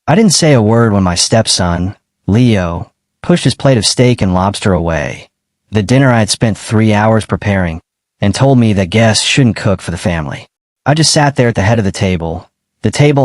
I didn't say a word when my stepson, Leo, pushed his plate of steak and lobster away, the dinner I had spent 3 hours preparing, and told me that guests shouldn't cook for the family. I just sat there at the head of the table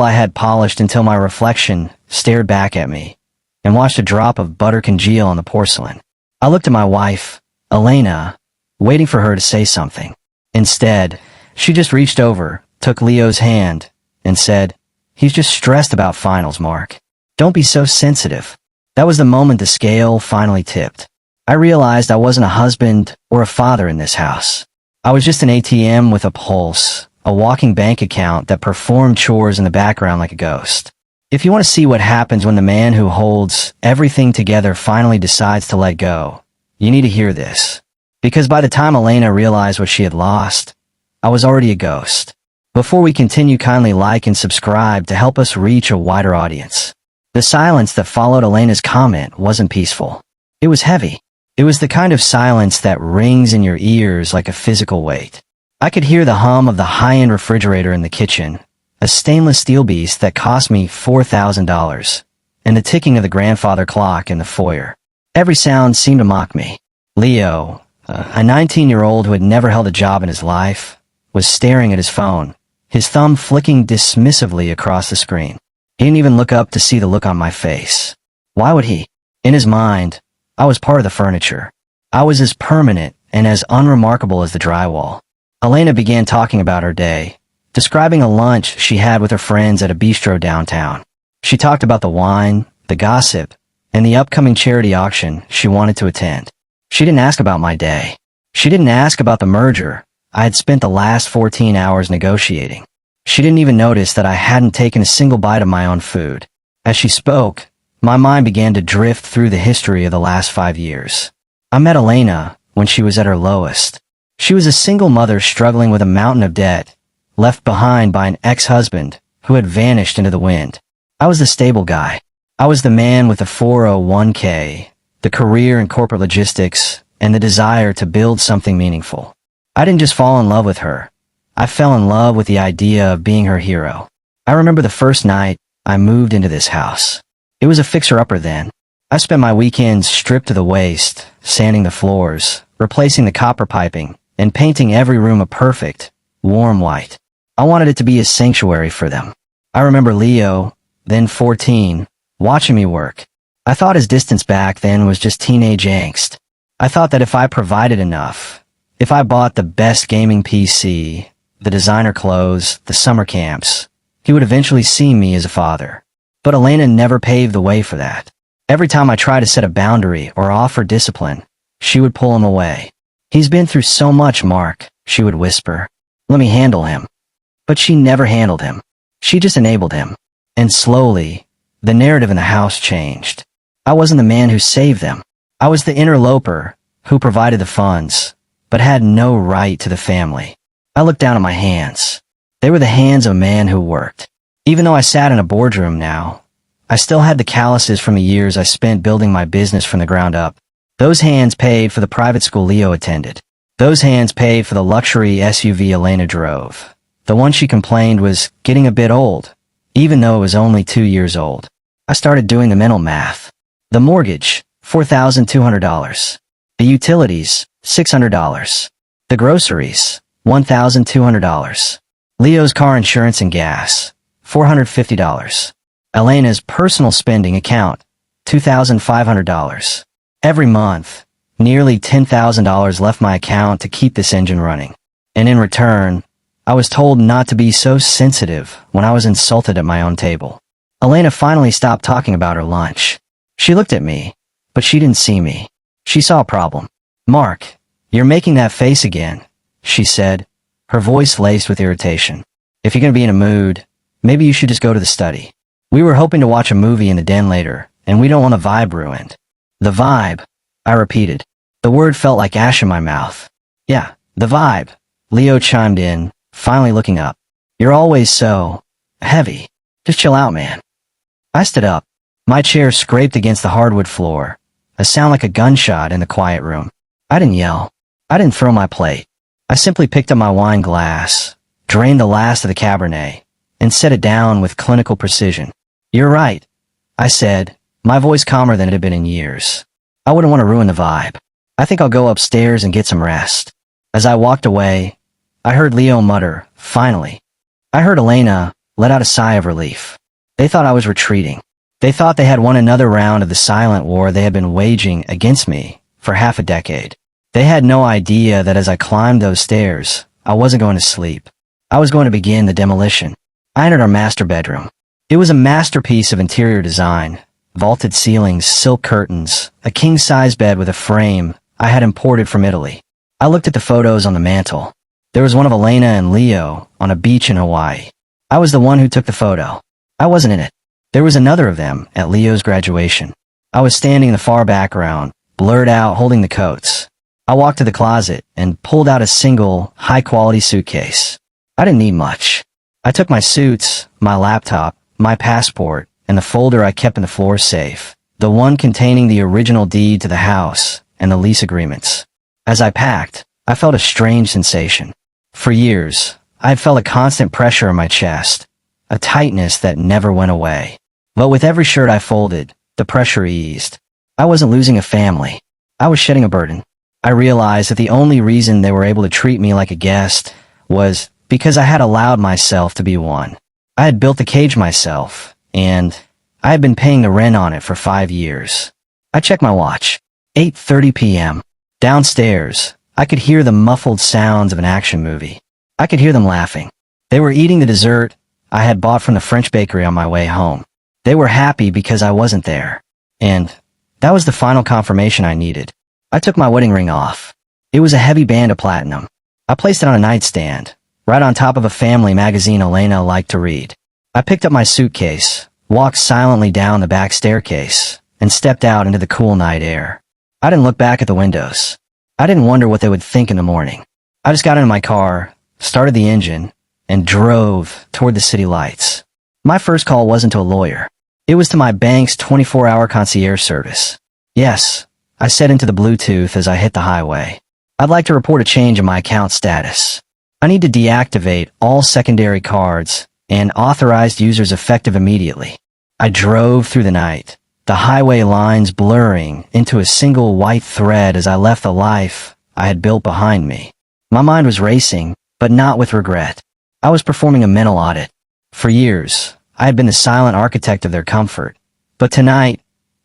I had polished until my reflection stared back at me, and watched a drop of butter congeal on the porcelain. I looked at my wife, Elena, waiting for her to say something. Instead, she just reached over, took Leo's hand, and said, "He's just stressed about finals, Mark. Don't be so sensitive." That was the moment the scale finally tipped. I realized I wasn't a husband or a father in this house. I was just an ATM with a pulse, a walking bank account that performed chores in the background like a ghost. If you want to see what happens when the man who holds everything together finally decides to let go, you need to hear this. Because by the time Elena realized what she had lost, I was already a ghost. Before we continue, kindly like and subscribe to help us reach a wider audience. The silence that followed Elena's comment wasn't peaceful. It was heavy. It was the kind of silence that rings in your ears like a physical weight. I could hear the hum of the high-end refrigerator in the kitchen, a stainless steel beast that cost me $4,000, and the ticking of the grandfather clock in the foyer. Every sound seemed to mock me. Leo, a 19-year-old who had never held a job in his life, was staring at his phone, his thumb flicking dismissively across the screen. He didn't even look up to see the look on my face. Why would he? In his mind, I was part of the furniture. I was as permanent and as unremarkable as the drywall. Elena began talking about her day, describing a lunch she had with her friends at a bistro downtown. She talked about the wine, the gossip, and the upcoming charity auction she wanted to attend. She didn't ask about my day. She didn't ask about the merger I had spent the last 14 hours negotiating. She didn't even notice that I hadn't taken a single bite of my own food. As she spoke, my mind began to drift through the history of the last 5 years. I met Elena when she was at her lowest. She was a single mother struggling with a mountain of debt, left behind by an ex-husband who had vanished into the wind. I was the stable guy. I was the man with the 401k, the career in corporate logistics, and the desire to build something meaningful. I didn't just fall in love with her. I fell in love with the idea of being her hero. I remember the first night I moved into this house. It was a fixer-upper then. I spent my weekends stripped to the waist, sanding the floors, replacing the copper piping, and painting every room a perfect, warm white. I wanted it to be a sanctuary for them. I remember Leo, then 14, watching me work. I thought his distance back then was just teenage angst. I thought that if I provided enough, if I bought the best gaming PC, the designer clothes, the summer camps, he would eventually see me as a father. But Elena never paved the way for that. Every time I tried to set a boundary or offer discipline, she would pull him away. "He's been through so much, Mark," she would whisper. "Let me handle him." But she never handled him. She just enabled him. And slowly, the narrative in the house changed. I wasn't the man who saved them. I was the interloper who provided the funds, but had no right to the family. I looked down at my hands. They were the hands of a man who worked. Even though I sat in a boardroom now, I still had the calluses from the years I spent building my business from the ground up. Those hands paid for the private school Leo attended. Those hands paid for the luxury SUV Elena drove. The one she complained was getting a bit old, even though it was only 2 years old. I started doing the mental math. The mortgage, $4,200. The utilities, $600. The groceries, $1,200. Leo's car insurance and gas, $450. Elena's personal spending account, $2,500. Every month, nearly $10,000 left my account to keep this engine running. And in return, I was told not to be so sensitive when I was insulted at my own table. Elena finally stopped talking about her lunch. She looked at me, but she didn't see me. She saw a problem. "Mark, you're making that face again," she said, her voice laced with irritation. "If you're going to be in a mood, maybe you should just go to the study. We were hoping to watch a movie in the den later, and we don't want the vibe ruined." "The vibe," I repeated. The word felt like ash in my mouth. "Yeah, the vibe," Leo chimed in, finally looking up. "You're always so heavy. Just chill out, man." I stood up. My chair scraped against the hardwood floor, a sound like a gunshot in the quiet room. I didn't yell. I didn't throw my plate. I simply picked up my wine glass, drained the last of the Cabernet, and set it down with clinical precision. "You're right," I said, my voice calmer than it had been in years. I wouldn't want to ruin the vibe. I think I'll go upstairs and get some rest. As I walked away, I heard Leo mutter, finally. I heard Elena let out a sigh of relief. They thought I was retreating. They thought they had won another round of the silent war they had been waging against me for half a decade. They had no idea that as I climbed those stairs, I wasn't going to sleep. I was going to begin the demolition. I entered our master bedroom. It was a masterpiece of interior design. Vaulted ceilings, silk curtains, a king-size bed with a frame I had imported from Italy. I looked at the photos on the mantle. There was one of Elena and Leo on a beach in Hawaii. I was the one who took the photo. I wasn't in it. There was another of them at Leo's graduation. I was standing in the far background, blurred out, holding the coats. I walked to the closet and pulled out a single, high-quality suitcase. I didn't need much. I took my suits, my laptop, my passport, and the folder I kept in the floor safe, the one containing the original deed to the house and the lease agreements. As I packed, I felt a strange sensation. For years, I had felt a constant pressure in my chest, a tightness that never went away. But with every shirt I folded, the pressure eased. I wasn't losing a family. I was shedding a burden. I realized that the only reason they were able to treat me like a guest was because I had allowed myself to be one. I had built the cage myself, and I had been paying the rent on it for 5 years. I checked my watch. 8:30 p.m. Downstairs, I could hear the muffled sounds of an action movie. I could hear them laughing. They were eating the dessert I had bought from the French bakery on my way home. They were happy because I wasn't there. And that was the final confirmation I needed. I took my wedding ring off. It was a heavy band of platinum. I placed it on a nightstand, right on top of a family magazine Elena liked to read. I picked up my suitcase, walked silently down the back staircase, and stepped out into the cool night air. I didn't look back at the windows. I didn't wonder what they would think in the morning. I just got into my car, started the engine, and drove toward the city lights. My first call wasn't to a lawyer. It was to my bank's 24-hour concierge service. Yes, I said into the Bluetooth as I hit the highway. I'd like to report a change in my account status. I need to deactivate all secondary cards and authorized users effective immediately. I drove through the night, the highway lines blurring into a single white thread as I left the life I had built behind me. My mind was racing, but not with regret. I was performing a mental audit. For years, I had been the silent architect of their comfort, but tonight,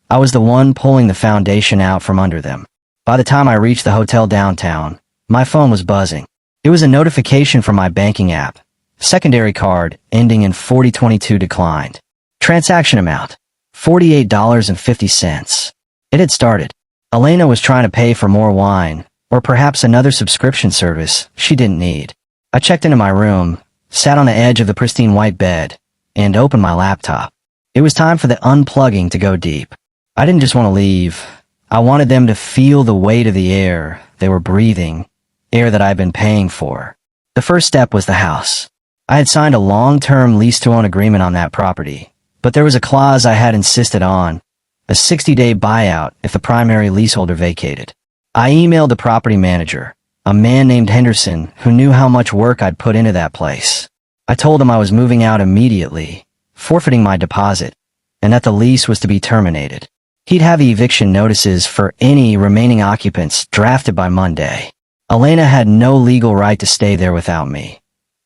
I was the one pulling the foundation out from under them. By the time I reached the hotel downtown, my phone was buzzing. It was a notification from my banking app. Secondary card ending in 4022 declined. Transaction amount, $48.50. It had started. Elena was trying to pay for more wine, or perhaps another subscription service she didn't need. I checked into my room, sat on the edge of the pristine white bed, and opened my laptop. It was time for the unplugging to go deep. I didn't just want to leave. I wanted them to feel the weight of the air they were breathing, air that I'd been paying for. The first step was the house. I had signed a long-term lease-to-own agreement on that property, but there was a clause I had insisted on, a 60-day buyout if the primary leaseholder vacated. I emailed the property manager, a man named Henderson who knew how much work I'd put into that place. I told him I was moving out immediately, forfeiting my deposit, and that the lease was to be terminated. He'd have eviction notices for any remaining occupants drafted by Monday. Elena had no legal right to stay there without me.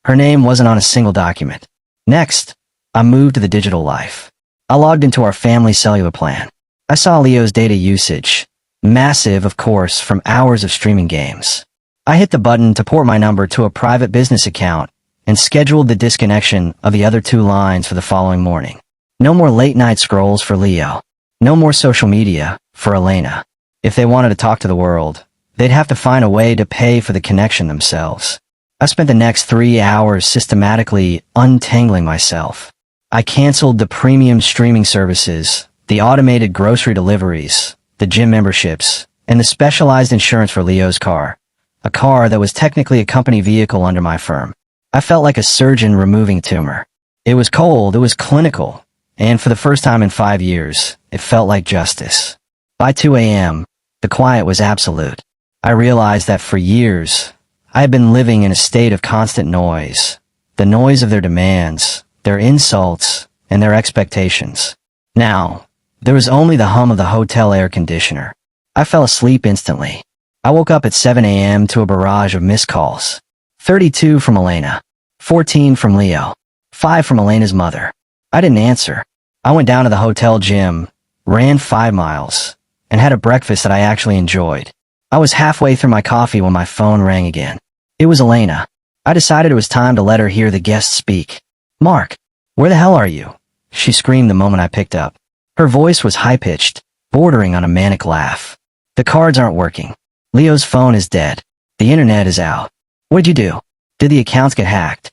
Her name wasn't on a single document. Next, I moved to the digital life. I logged into our family cellular plan. I saw Leo's data usage, massive, of course, from hours of streaming games. I hit the button to port my number to a private business account and scheduled the disconnection of the other 2 lines for the following morning. No more late-night scrolls for Leo. No more social media for Elena. If they wanted to talk to the world, they'd have to find a way to pay for the connection themselves. I spent the next 3 hours systematically untangling myself. I canceled the premium streaming services, the automated grocery deliveries, the gym memberships, and the specialized insurance for Leo's car, a car that was technically a company vehicle under my firm. I felt like a surgeon removing a tumor. It was cold, it was clinical, and for the first time in 5 years, it felt like justice. By 2 a.m., the quiet was absolute. I realized that for years, I had been living in a state of constant noise, the noise of their demands, their insults, and their expectations. Now, there was only the hum of the hotel air conditioner. I fell asleep instantly. I woke up at 7 a.m. to a barrage of missed calls. 32 from Elena. 14 from Leo. 5 from Elena's mother. I didn't answer. I went down to the hotel gym, ran 5 miles, and had a breakfast that I actually enjoyed. I was halfway through my coffee when my phone rang again. It was Elena. I decided it was time to let her hear the guest speak. "Mark, where the hell are you?" she screamed the moment I picked up. Her voice was high-pitched, bordering on a manic laugh. "The cards aren't working. Leo's phone is dead. The internet is out. What'd you do? Did the accounts get hacked?"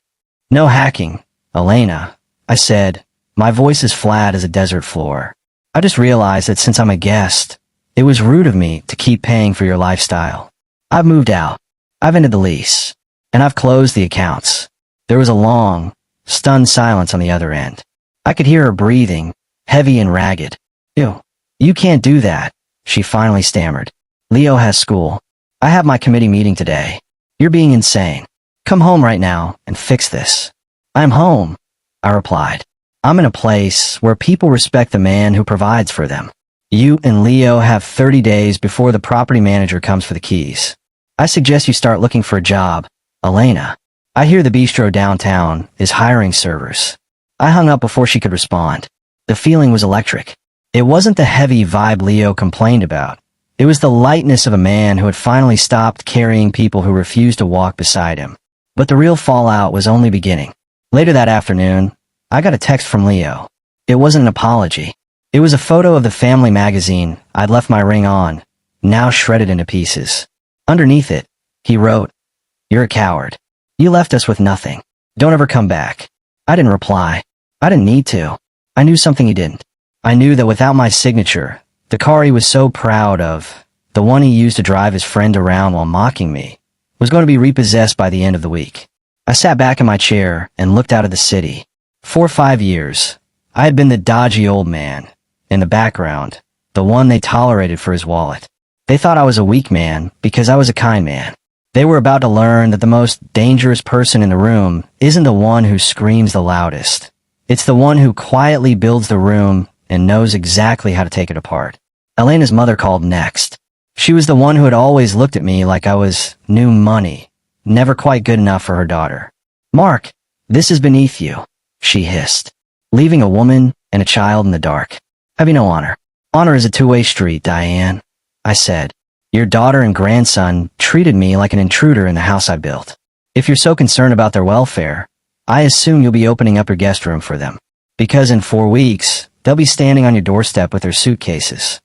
"No hacking, Elena," I said. My voice is flat as a desert floor. "I just realized that since I'm a guest, it was rude of me to keep paying for your lifestyle. I've moved out. I've ended the lease. And I've closed the accounts." There was a long, stunned silence on the other end. I could hear her breathing, heavy and ragged. "Ew, you can't do that," she finally stammered. "Leo has school. I have my committee meeting today. You're being insane. Come home right now and fix this." "I'm home," I replied. "I'm in a place where people respect the man who provides for them. You and Leo have 30 days before the property manager comes for the keys. I suggest you start looking for a job, Elena. I hear the bistro downtown is hiring servers." I hung up before she could respond. The feeling was electric. It wasn't the heavy vibe Leo complained about. It was the lightness of a man who had finally stopped carrying people who refused to walk beside him. But the real fallout was only beginning. Later that afternoon, I got a text from Leo. It wasn't an apology. It was a photo of the family magazine I'd left my ring on, now shredded into pieces. Underneath it, he wrote, "You're a coward. You left us with nothing. Don't ever come back." I didn't reply. I didn't need to. I knew something he didn't. I knew that without my signature, the car he was so proud of, the one he used to drive his friend around while mocking me, was going to be repossessed by the end of the week. I sat back in my chair and looked out at the city. For 5 years, I had been the dodgy old man. In the background, the one they tolerated for his wallet. They thought I was a weak man because I was a kind man. They were about to learn that the most dangerous person in the room isn't the one who screams the loudest. It's the one who quietly builds the room and knows exactly how to take it apart. Elena's mother called next. She was the one who had always looked at me like I was new money, never quite good enough for her daughter. "Mark, this is beneath you," she hissed. "Leaving a woman and a child in the dark. Have you no honor?" "Honor is a two-way street, Diane," I said. "Your daughter and grandson treated me like an intruder in the house I built. If you're so concerned about their welfare, I assume you'll be opening up your guest room for them. Because in 4 weeks, they'll be standing on your doorstep with their suitcases."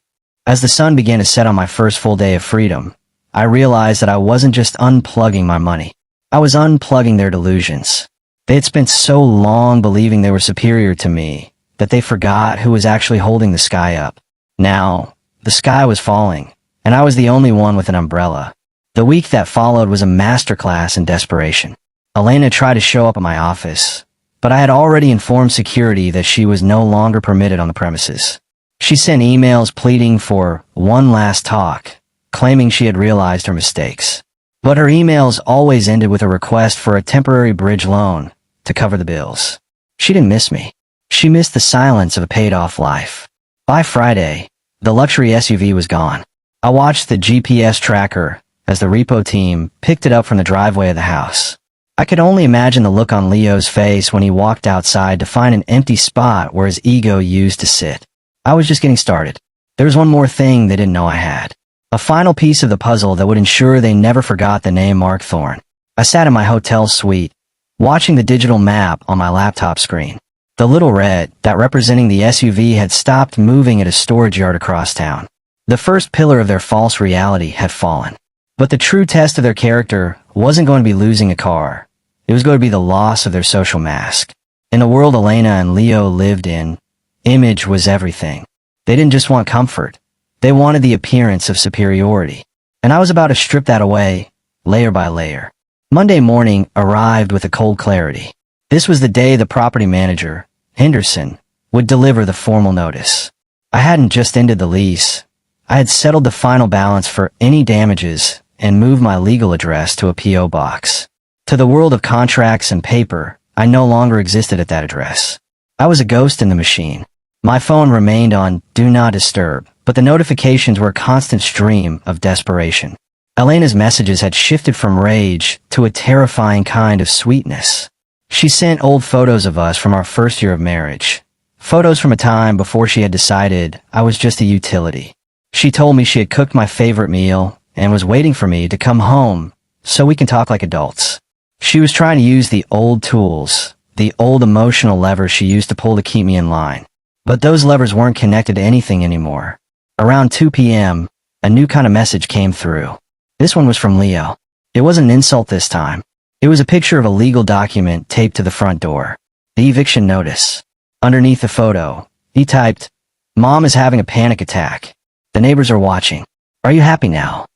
As the sun began to set on my first full day of freedom, I realized that I wasn't just unplugging my money. I was unplugging their delusions. They had spent so long believing they were superior to me that they forgot who was actually holding the sky up. Now, the sky was falling, and I was the only one with an umbrella. The week that followed was a masterclass in desperation. Elena tried to show up at my office, but I had already informed security that she was no longer permitted on the premises. She sent emails pleading for one last talk, claiming she had realized her mistakes. But her emails always ended with a request for a temporary bridge loan to cover the bills. She didn't miss me. She missed the silence of a paid-off life. By Friday, the luxury SUV was gone. I watched the GPS tracker as the repo team picked it up from the driveway of the house. I could only imagine the look on Leo's face when he walked outside to find an empty spot where his ego used to sit. I was just getting started. There was one more thing they didn't know I had. A final piece of the puzzle that would ensure they never forgot the name Mark Thorne. I sat in my hotel suite, watching the digital map on my laptop screen. The little red dot representing the SUV had stopped moving at a storage yard across town. The first pillar of their false reality had fallen. But the true test of their character wasn't going to be losing a car. It was going to be the loss of their social mask. In the world Elena and Leo lived in, image was everything. They didn't just want comfort. They wanted the appearance of superiority. And I was about to strip that away, layer by layer. Monday morning arrived with a cold clarity. This was the day the property manager, Henderson, would deliver the formal notice. I hadn't just ended the lease. I had settled the final balance for any damages and moved my legal address to a P.O. box. To the world of contracts and paper, I no longer existed at that address. I was a ghost in the machine. My phone remained on Do Not Disturb, but the notifications were a constant stream of desperation. Elena's messages had shifted from rage to a terrifying kind of sweetness. She sent old photos of us from our first year of marriage. Photos from a time before she had decided I was just a utility. She told me she had cooked my favorite meal and was waiting for me to come home so we can talk like adults. She was trying to use the old tools, the old emotional levers she used to pull to keep me in line. But those levers weren't connected to anything anymore. Around 2 p.m., a new kind of message came through. This one was from Leo. It wasn't an insult this time. It was a picture of a legal document taped to the front door. The eviction notice. Underneath the photo, he typed, "Mom is having a panic attack. The neighbors are watching. Are you happy now?"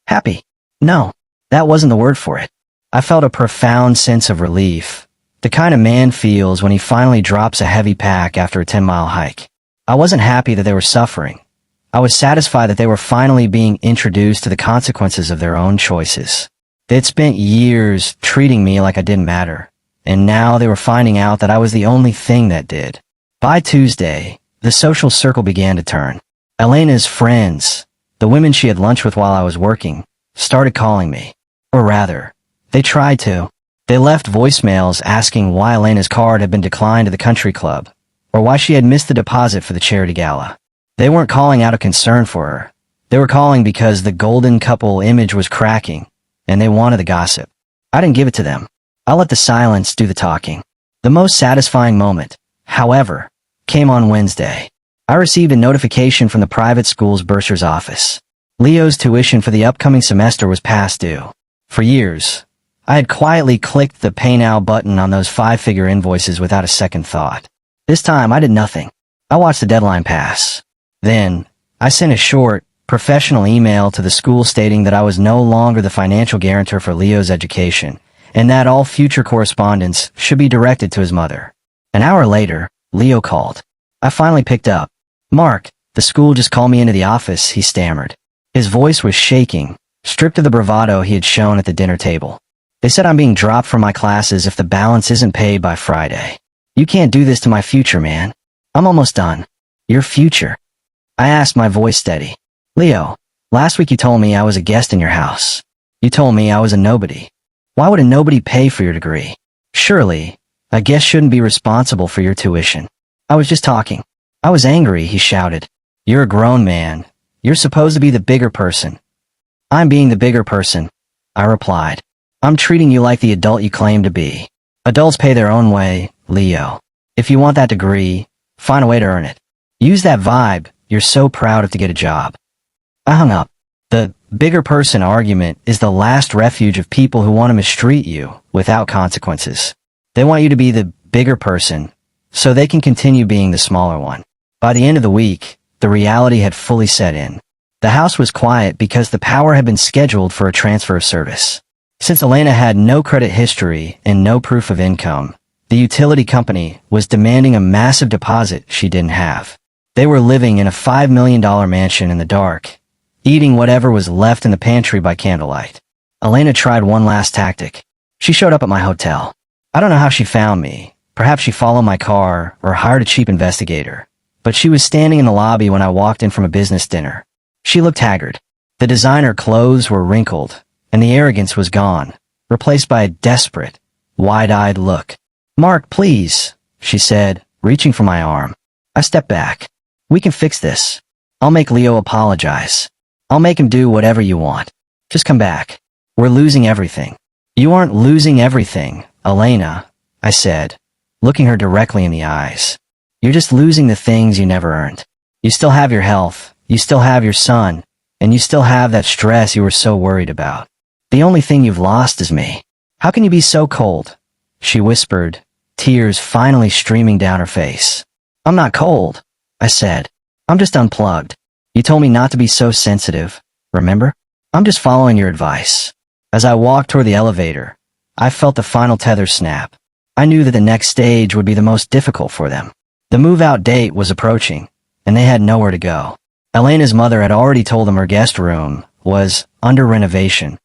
Happy? No, that wasn't the word for it. I felt a profound sense of relief, the kind of man feels when he finally drops a heavy pack after a 10-mile hike. I wasn't happy that they were suffering. I was satisfied that they were finally being introduced to the consequences of their own choices. They had spent years treating me like I didn't matter, and now they were finding out that I was the only thing that did. By Tuesday, the social circle began to turn. Elena's friends, the women she had lunch with while I was working, started calling me. Or rather, they tried to. They left voicemails asking why Elena's card had been declined to the country club, or why she had missed the deposit for the charity gala. They weren't calling out of concern for her. They were calling because the golden couple image was cracking, and they wanted the gossip. I didn't give it to them. I let the silence do the talking. The most satisfying moment, however, came on Wednesday. I received a notification from the private school's bursar's office. Leo's tuition for the upcoming semester was past due. For years, I had quietly clicked the Pay Now button on those 5-figure invoices without a second thought. This time, I did nothing. I watched the deadline pass. Then, I sent a short, professional email to the school stating that I was no longer the financial guarantor for Leo's education, and that all future correspondence should be directed to his mother. An hour later, Leo called. I finally picked up. "Mark, the school just called me into the office," he stammered. His voice was shaking, stripped of the bravado he had shown at the dinner table. "They said I'm being dropped from my classes if the balance isn't paid by Friday. You can't do this to my future, man. I'm almost done." "Your future?" I asked, my voice steady. "Leo, last week you told me I was a guest in your house. You told me I was a nobody. Why would a nobody pay for your degree? Surely, a guest shouldn't be responsible for your tuition." "I was just talking." I was angry, he shouted. "You're a grown man. You're supposed to be the bigger person." "I'm being the bigger person," I replied. "I'm treating you like the adult you claim to be. Adults pay their own way, Leo. If you want that degree, find a way to earn it. Use that vibe you're so proud of to get a job." I hung up. The bigger person argument is the last refuge of people who want to mistreat you without consequences. They want you to be the bigger person so they can continue being the smaller one. By the end of the week, the reality had fully set in. The house was quiet because the power had been scheduled for a transfer of service. Since Elena had no credit history and no proof of income, the utility company was demanding a massive deposit she didn't have. They were living in a $5 million mansion in the dark, eating whatever was left in the pantry by candlelight. Elena tried one last tactic. She showed up at my hotel. I don't know how she found me. Perhaps she followed my car or hired a cheap investigator. But she was standing in the lobby when I walked in from a business dinner. She looked haggard. The designer clothes were wrinkled, and the arrogance was gone, replaced by a desperate, wide-eyed look. "Mark, please," she said, reaching for my arm. I stepped back. "We can fix this. I'll make Leo apologize. I'll make him do whatever you want. Just come back. We're losing everything." "You aren't losing everything, Elena," I said, looking her directly in the eyes. "You're just losing the things you never earned. You still have your health, you still have your son, and you still have that stress you were so worried about. The only thing you've lost is me. How can you be so cold?" she whispered, tears finally streaming down her face. "I'm not cold," I said. "I'm just unplugged. You told me not to be so sensitive, remember? I'm just following your advice." As I walked toward the elevator, I felt the final tether snap. I knew that the next stage would be the most difficult for them. The move-out date was approaching, and they had nowhere to go. Elena's mother had already told them her guest room was under renovation,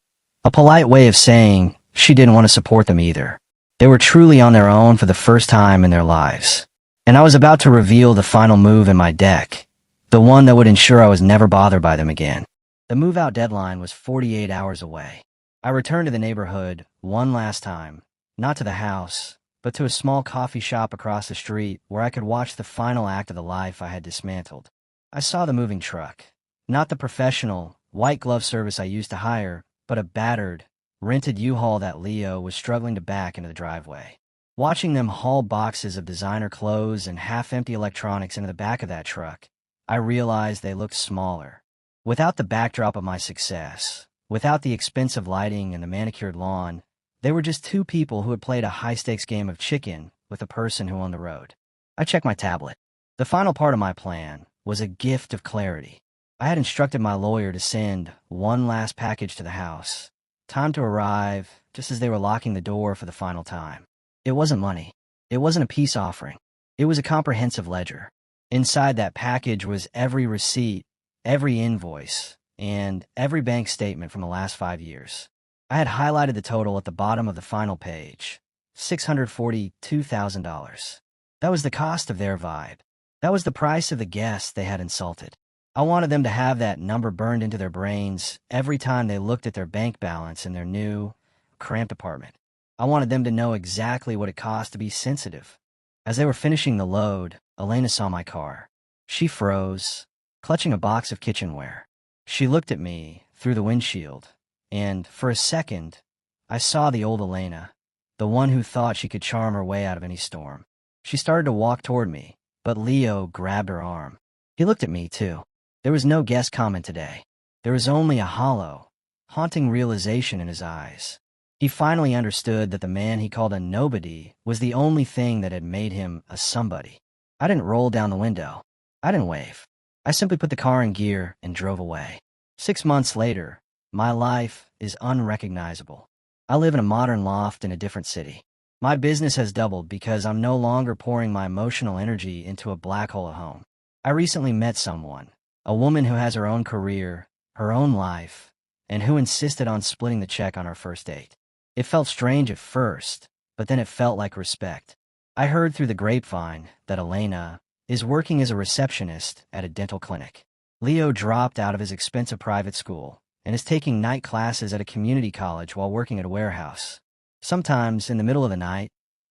a polite way of saying she didn't want to support them either. They were truly on their own for the first time in their lives. and I was about to reveal the final move in my deck, the one that would ensure I was never bothered by them again. The move-out deadline was 48 hours away. I returned to the neighborhood one last time, not to the house, but to a small coffee shop across the street where I could watch the final act of the life I had dismantled. I saw the moving truck, not the professional, white-glove service I used to hire, but a battered, rented U-Haul that Leo was struggling to back into the driveway. Watching them haul boxes of designer clothes and half-empty electronics into the back of that truck, I realized they looked smaller. Without the backdrop of my success, without the expensive lighting and the manicured lawn, they were just two people who had played a high-stakes game of chicken with a person who owned the road. I checked my tablet. The final part of my plan was a gift of clarity. I had instructed my lawyer to send one last package to the house, time to arrive just as they were locking the door for the final time. It wasn't money. It wasn't a peace offering. It was a comprehensive ledger. Inside that package was every receipt, every invoice, and every bank statement from the last 5 years. I had highlighted the total at the bottom of the final page, $642,000. That was the cost of their vibe. That was the price of the guests they had insulted. I wanted them to have that number burned into their brains every time they looked at their bank balance in their new, cramped apartment. I wanted them to know exactly what it cost to be sensitive. As they were finishing the load, Elena saw my car. She froze, clutching a box of kitchenware. She looked at me through the windshield, and for a second, I saw the old Elena, the one who thought she could charm her way out of any storm. She started to walk toward me, but Leo grabbed her arm. He looked at me, too. There was no guest comment today. There was only a hollow, haunting realization in his eyes. He finally understood that the man he called a nobody was the only thing that had made him a somebody. I didn't roll down the window. I didn't wave. I simply put the car in gear and drove away. 6 months later, my life is unrecognizable. I live in a modern loft in a different city. My business has doubled because I'm no longer pouring my emotional energy into a black hole at home. I recently met someone, a woman who has her own career, her own life, and who insisted on splitting the check on our first date. It felt strange at first, but then it felt like respect. I heard through the grapevine that Elena is working as a receptionist at a dental clinic. Leo dropped out of his expensive private school and is taking night classes at a community college while working at a warehouse. Sometimes, in the middle of the night,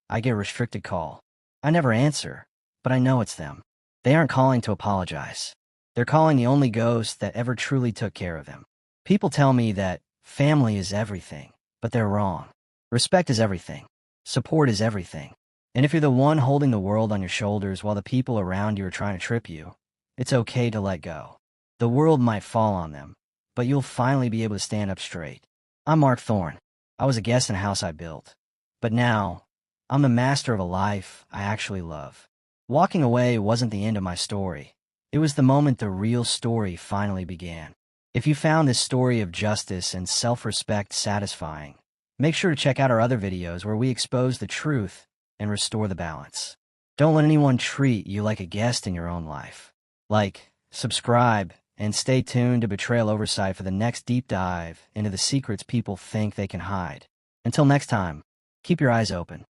I get a restricted call. I never answer, but I know it's them. They aren't calling to apologize. They're calling the only ghost that ever truly took care of them. People tell me that family is everything, but they're wrong. Respect is everything. Support is everything. And if you're the one holding the world on your shoulders while the people around you are trying to trip you, it's okay to let go. The world might fall on them, but you'll finally be able to stand up straight. I'm Mark Thorne. I was a guest in a house I built. But now, I'm the master of a life I actually love. Walking away wasn't the end of my story. It was the moment the real story finally began. If you found this story of justice and self-respect satisfying, make sure to check out our other videos where we expose the truth and restore the balance. Don't let anyone treat you like a guest in your own life. Like, subscribe, and stay tuned to Betrayal Oversight for the next deep dive into the secrets people think they can hide. Until next time, keep your eyes open.